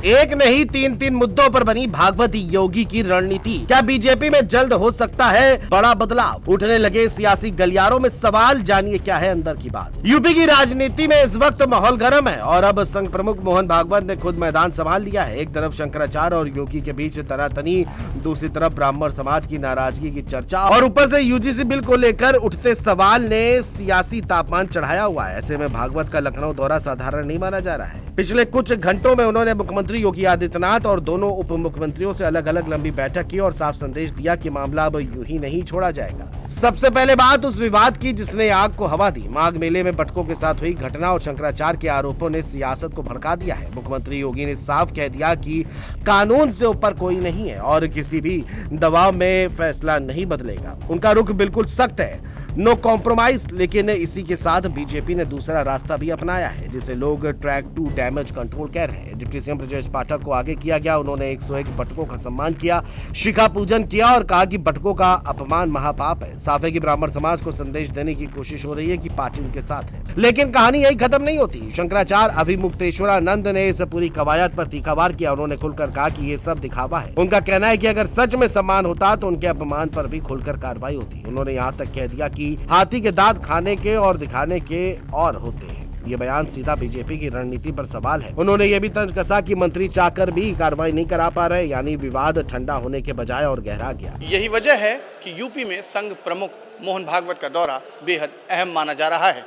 एक नहीं तीन तीन मुद्दों पर बनी भागवत योगी की रणनीति। क्या बीजेपी में जल्द हो सकता है बड़ा बदलाव? उठने लगे सियासी गलियारों में सवाल, जानिए क्या है अंदर की बात। यूपी की राजनीति में इस वक्त माहौल गर्म है और अब संघ प्रमुख मोहन भागवत ने खुद मैदान संभाल लिया है। एक तरफ शंकराचार्य और योगी के बीच तनातनी, दूसरी तरफ ब्राह्मण समाज की नाराजगी की चर्चा और ऊपर से यूजीसी बिल को लेकर उठते सवाल ने सियासी तापमान चढ़ाया हुआ है। ऐसे में भागवत का लखनऊ दौरा साधारण नहीं माना जा रहा है। पिछले कुछ घंटों में उन्होंने मुख्यमंत्री योगी आदित्यनाथ और दोनों उप मुख्यमंत्रियों से अलग अलग लंबी बैठक की और साफ संदेश दिया कि मामला अब यूं ही नहीं छोड़ा जाएगा। सबसे पहले बात उस विवाद की जिसने आग को हवा दी। माघ मेले में बटकों के साथ हुई घटना और शंकराचार्य के आरोपों ने सियासत को भड़का दिया है। मुख्यमंत्री योगी ने साफ कह दिया कि कानून से ऊपर कोई नहीं है और किसी भी दबाव में फैसला नहीं बदलेगा। उनका रुख बिल्कुल सख्त है, नो कॉम्प्रोमाइज। लेकिन इसी के साथ बीजेपी ने दूसरा रास्ता भी अपनाया है जिसे लोग ट्रैक टू डैमेज कंट्रोल कह रहे हैं। डिप्टी सीएम ब्रजेश पाठक को आगे किया गया। उन्होंने 101 बटकों का सम्मान किया, शिखा पूजन किया और कहा कि बटकों का अपमान महापाप है। साफ है कि ब्राह्मण समाज को संदेश देने की कोशिश हो रही है कि पार्टी उनके साथ है, लेकिन कहानी यही खत्म नहीं होती। शंकराचार्य अभिमुक्तेश्वरानंद ने इस पूरी कवायद पर तीखा वार किया। उन्होंने खुलकर कहा कि ये सब दिखावा है। उनका कहना है कि अगर सच में सम्मान होता तो उनके अपमान पर भी खुलकर कार्रवाई होती। उन्होंने यहाँ तक कह दिया कि हाथी के दांत खाने के और दिखाने के और होते हैं। ये बयान सीधा बीजेपी की रणनीति पर सवाल है। उन्होंने ये भी तंज कसा कि मंत्री चाहकर भी कार्रवाई नहीं करा पा रहे, यानी विवाद ठंडा होने के बजाय और गहरा गया। यही वजह है कि यूपी में संघ प्रमुख मोहन भागवत का दौरा बेहद अहम माना जा रहा है।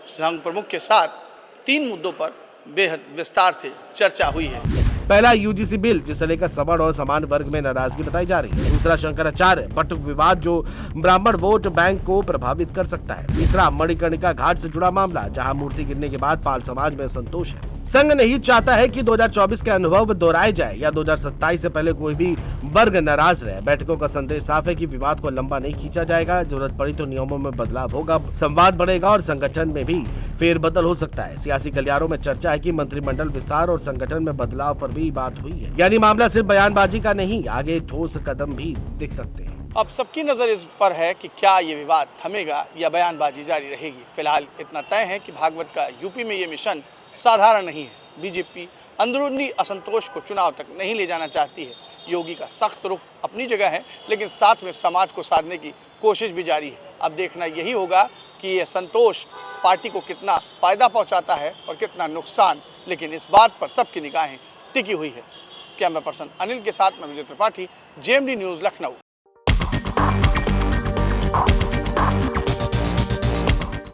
संघ प्रमुख के साथ 3 मुद्दों पर बेहद विस्तार से चर्चा हुई है। पहला यूजीसी बिल जिसे लेकर सवर्ण और समान वर्ग में नाराजगी बताई जा रही है। दूसरा शंकराचार्य बटुक विवाद जो ब्राह्मण वोट बैंक को प्रभावित कर सकता है। तीसरा मणिकर्णिका घाट से जुड़ा मामला जहां मूर्ति गिरने के बाद पाल समाज में असंतोष है। संघ नहीं चाहता है कि 2024 के अनुभव दोहराए जाए या 2027 से पहले कोई भी वर्ग नाराज रहे। बैठकों का संदेश साफ है कि विवाद को लंबा नहीं खींचा जाएगा। जरूरत पड़ी तो नियमों में बदलाव होगा, संवाद बढ़ेगा और संगठन में भी फेरबदल हो सकता है। सियासी गलियारों में चर्चा है कि मंत्रिमंडल विस्तार और संगठन में बदलाव पर भी बात हुई है, यानी मामला सिर्फ बयानबाजी का नहीं, आगे ठोस कदम भी दिख सकते हैं। अब सबकी नजर इस पर है कि क्या ये विवाद थमेगा या बयानबाजी जारी रहेगी। फिलहाल इतना तय है कि भागवत का यूपी में ये मिशन साधारण नहीं है। बीजेपी अंदरूनी असंतोष को चुनाव तक नहीं ले जाना चाहती है। योगी का सख्त रुख अपनी जगह है, लेकिन साथ में समाज को साधने की कोशिश भी जारी है। अब देखना यही होगा कि ये संतोष पार्टी को कितना फायदा पहुंचाता है और कितना नुकसान, लेकिन इस बात पर सबकी निगाहें टिकी हुई है। कैमरा पर्सन अनिल के साथ मैं विजय त्रिपाठी, जेएमडी न्यूज़, लखनऊ।